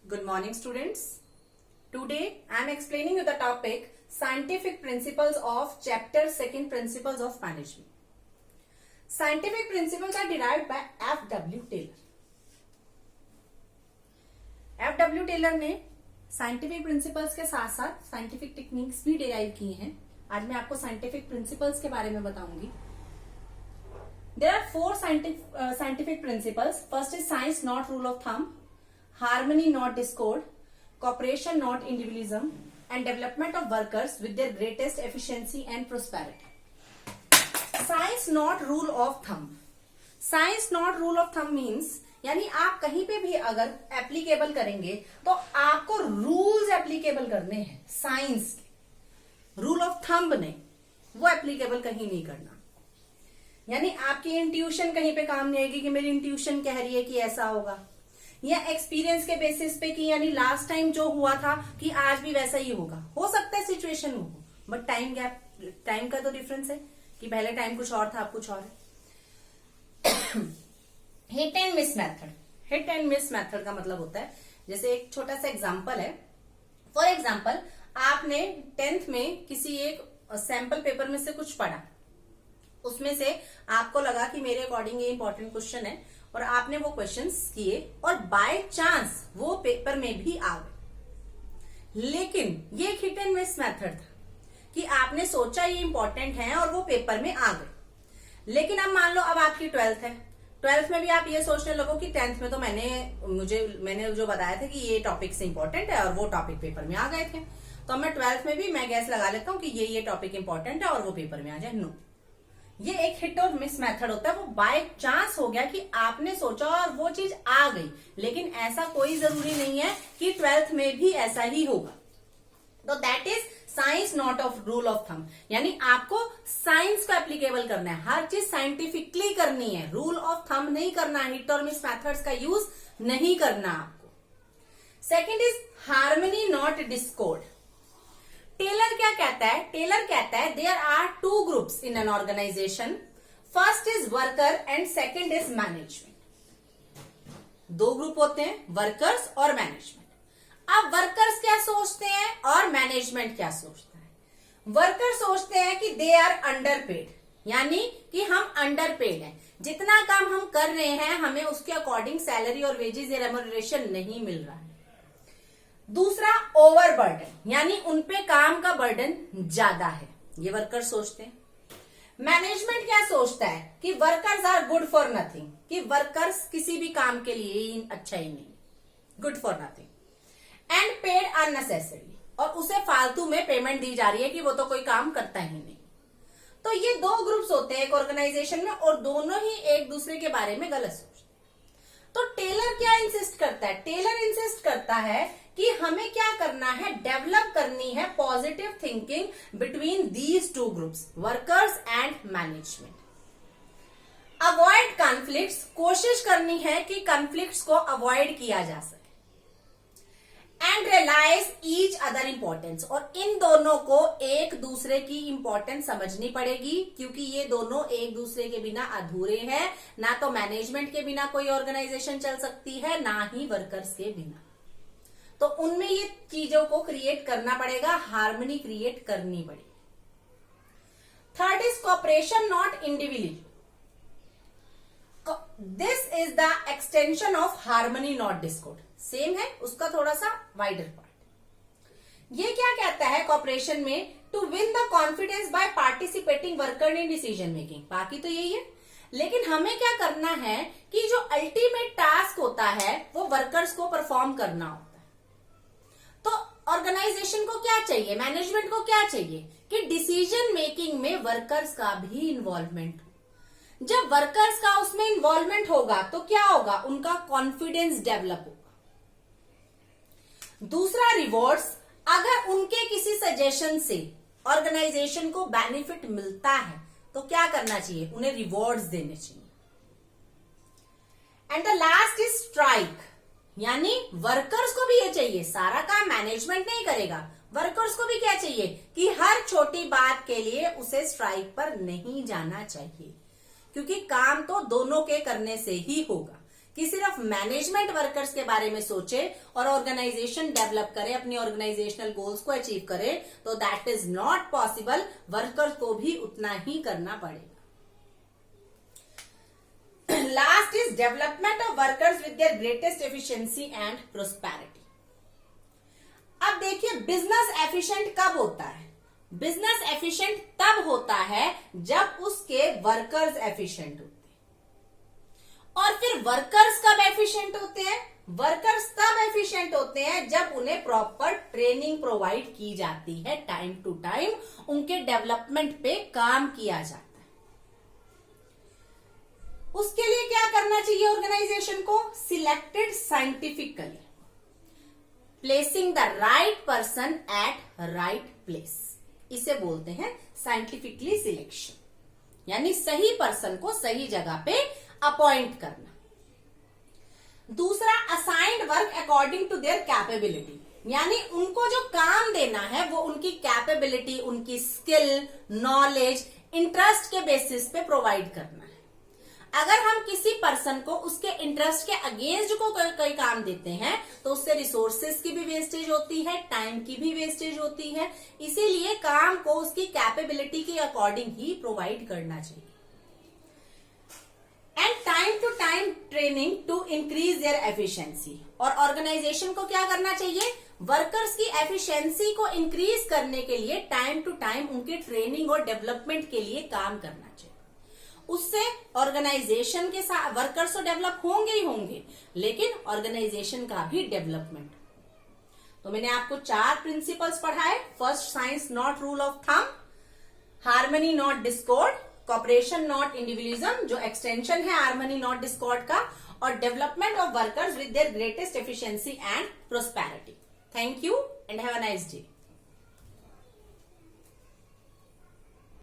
Good morning, students. Today I am explaining you the topic Scientific Principles of Chapter 2 Principles of Management. Scientific principles are derived by F.W. Taylor. F.W. Taylor ने scientific principles के साथ साथ scientific techniques भी derive की हैं. आज मैं आपको साइंटिफिक प्रिंसिपल्स के बारे में बताऊंगी. There are four scientific principles. First is science, not rule of thumb. Harmony, not discord. Cooperation, not individualism. And development of workers with their greatest efficiency and prosperity. Science, not rule of thumb. Science, not rule of thumb means यानी आप कहीं पे भी अगर applicable करेंगे तो आपको rules applicable करने हैं. साइंस के रूल ऑफ थंब ने वो एप्लीकेबल कहीं नहीं करना. यानी आपकी इंट्यूशन कहीं पे काम नहीं आएगी कि मेरी इंट्यूशन कह रही है कि ऐसा होगा, या एक्सपीरियंस के बेसिस पे कि यानी लास्ट टाइम जो हुआ था कि आज भी वैसा ही होगा. हो सकता है सिचुएशन हो, बट टाइम का तो डिफरेंस है कि पहले टाइम कुछ और था, अब कुछ और है. Hit and miss method. Hit and miss method का मतलब होता है, जैसे एक छोटा सा एग्जांपल है. फॉर एग्जांपल, आपने 10th में किसी एक सैंपल पेपर में से कुछ पढ़ा, उसमें से आपको लगा कि मेरे अकॉर्डिंग ये इंपॉर्टेंट क्वेश्चन है और आपने वो क्वेश्चंस किए और बाय चांस वो पेपर में भी आ गए. लेकिन ये हिट एंड मिस मेथड था कि आपने सोचा ये इंपॉर्टेंट है और वो पेपर में आ गए. लेकिन अब मान लो अब आपकी 12th है. 12th में भी आप ये सोचने लगो कि 10th में तो मैंने जो बताया था कि ये टॉपिक से इंपॉर्टेंट है और वो टॉपिक पेपर में आ गए थे, तो मैं 12th में भी मैं गैस लगा लेता हूं कि ये टॉपिक इंपॉर्टेंट है और वो पेपर में आ जाए. नो, ये एक हिट और मिस मेथड होता है. वो बाय चांस हो गया कि आपने सोचा और वो चीज आ गई, लेकिन ऐसा कोई जरूरी नहीं है कि 12th में भी ऐसा ही होगा. तो that is science, not of rule of thumb. यानी आपको साइंस को एप्लीकेबल करना है, हर चीज साइंटिफिकली करनी है, रूल ऑफ थंब नहीं करना, हिट और मिस मेथड्स का यूज नहीं करना आपको. Second is harmony, not discord. Taylor क्या कहता है? टेलर कहता है there are two groups in an organization. First is worker and second is management. दो ग्रुप होते हैं, वर्कर्स और मैनेजमेंट. अब वर्कर्स क्या सोचते हैं और मैनेजमेंट क्या सोचता है? वर्कर सोचते हैं कि दे आर अंडरपेड, यानी कि हम अंडरपेड हैं, जितना काम हम कर रहे हैं हमें उसके अकॉर्डिंग सैलरी और वेजेस या रेम्यूनरेशन नहीं मिल रहा है. दूसरा, ओवर बर्डन, यानी उनपे काम का बर्डन ज्यादा है, ये वर्कर सोचते हैं. मैनेजमेंट क्या सोचता है कि workers are good for nothing, कि वर्कर्स किसी भी काम के लिए अच्छा ही नहीं, good for nothing and paid unnecessary, और उसे फालतू में पेमेंट दी जा रही है कि वो तो कोई काम करता ही नहीं. तो ये दो ग्रुप्स होते हैं एक ऑर्गेनाइजेशन में और दोनों ही एक दूसरे के बारे में गलत सोचते हैं. तो टेलर क्या इंसिस्ट करता है? टेलर इंसिस्ट करता है कि हमें क्या करना है, डेवलप करनी है positive thinking between these two groups, workers and management. Avoid conflicts, कोशिश करनी है कि कॉन्फ्लिक्ट्स को अवॉइड किया जा सके. And realize each other importance, और इन दोनों को एक दूसरे की इंपॉर्टेंस समझनी पड़ेगी, क्योंकि ये दोनों एक दूसरे के बिना अधूरे हैं. ना तो मैनेजमेंट के बिना कोई ऑर्गेनाइजेशन चल सकती है, ना ही वर्कर्स के बिना. तो उनमें ये चीजों को क्रिएट करना पड़ेगा, हार्मनी क्रिएट करनी पड़ेगी. Third is cooperation, not individual. This is the extension of harmony, not discord. Same है, उसका थोड़ा सा वाइडर पार्ट. ये क्या कहता है कॉपरेशन में? To win the confidence by participating worker in decision making. बाकी तो यही है, लेकिन हमें क्या करना है कि जो अल्टीमेट टास्क होता है वो वर्कर्स को परफॉर्म करना होता है. तो ऑर्गेनाइजेशन को क्या चाहिए, मैनेजमेंट को क्या चाहिए कि डिसीजन मेकिंग में वर्कर्स का भी इन्वॉल्वमेंट हो. जब वर्कर्स का उसमें इन्वॉल्वमेंट होगा तो क्या होगा, उनका कॉन्फिडेंस डेवलप होगा. दूसरा, रिवॉर्ड्स. अगर उनके किसी सजेशन से ऑर्गेनाइजेशन को बेनिफिट मिलता है तो क्या करना चाहिए, उन्हें रिवॉर्ड्स देने चाहिए. And the last is strike, यानी वर्कर्स को भी ये चाहिए, सारा काम मैनेजमेंट नहीं करेगा, वर्कर्स को भी क्या चाहिए कि हर छोटी बात के लिए उसे स्ट्राइक पर नहीं जाना चाहिए, क्योंकि काम तो दोनों के करने से ही होगा. कि सिर्फ मैनेजमेंट वर्कर्स के बारे में सोचे और ऑर्गेनाइजेशन डेवलप करे, अपनी ऑर्गेनाइजेशनल गोल्स को अचीव करे, तो that is not possible. Workers को भी उतना ही करना पड़ेगा। Last is development of workers with their greatest efficiency and prosperity. अब देखिए बिजनेस एफिशिएंट कब होता है? बिजनेस एफिशिएंट तब होता है जब उसके वर्कर्स एफिशिएंट होते हैं। और फिर वर्कर्स कब एफिशिएंट होते हैं? वर्कर्स तब एफिशिएंट होते हैं जब उन्हें प्रॉपर ट्रेनिंग प्रोवाइड की जाती है, टाइम टू टाइम उनके डेवलपमेंट पे काम किया जाता है। उसके लिए क्या करना चाहिए ऑर्गेनाइजेशन को? Selected scientifically, placing the right person at right place, इसे बोलते हैं साइंटिफिकली सिलेक्शन, यानी सही पर्सन को सही जगह पे अपॉइंट करना। दूसरा, assigned work according to their capability, यानी उनको जो काम देना है वो उनकी कैपेबिलिटी, उनकी स्किल, नॉलेज, इंटरेस्ट के बेसिस पे प्रोवाइड करना है। अगर हम किसी पर्सन को उसके इंटरेस्ट के अगेंस्ट को कोई काम देते हैं तो उससे रिसोर्सेज की भी वेस्टेज होती है, टाइम की भी वेस्टेज होती है। इसीलिए काम को उसकी कैपेबिलिटी के अकॉर्डिंग ही प्रोवाइड करना चाहिए। And time to time training to increase their efficiency, और ऑर्गेनाइजेशन को क्या करना चाहिए? वर्कर्स की एफिशिएंसी को इंक्रीज करने के लिए टाइम टू टाइम उनके ट्रेनिंग और डेवलपमेंट के लिए काम करना चाहिए। उससे ऑर्गेनाइजेशन के साथ वर्कर्स तो डेवलप होंगे ही होंगे, लेकिन ऑर्गेनाइजेशन का भी डेवलपमेंट। तो मैंने आपको 4 प्रिंसिपल्स पढ़ाए। First, science not rule of thumb, harmony not discord, cooperation not individualism जो एक्सटेंशन है हार्मनी नॉट डिस्कॉर्ड का, और development of workers with their greatest efficiency and prosperity. Thank you and have a nice day.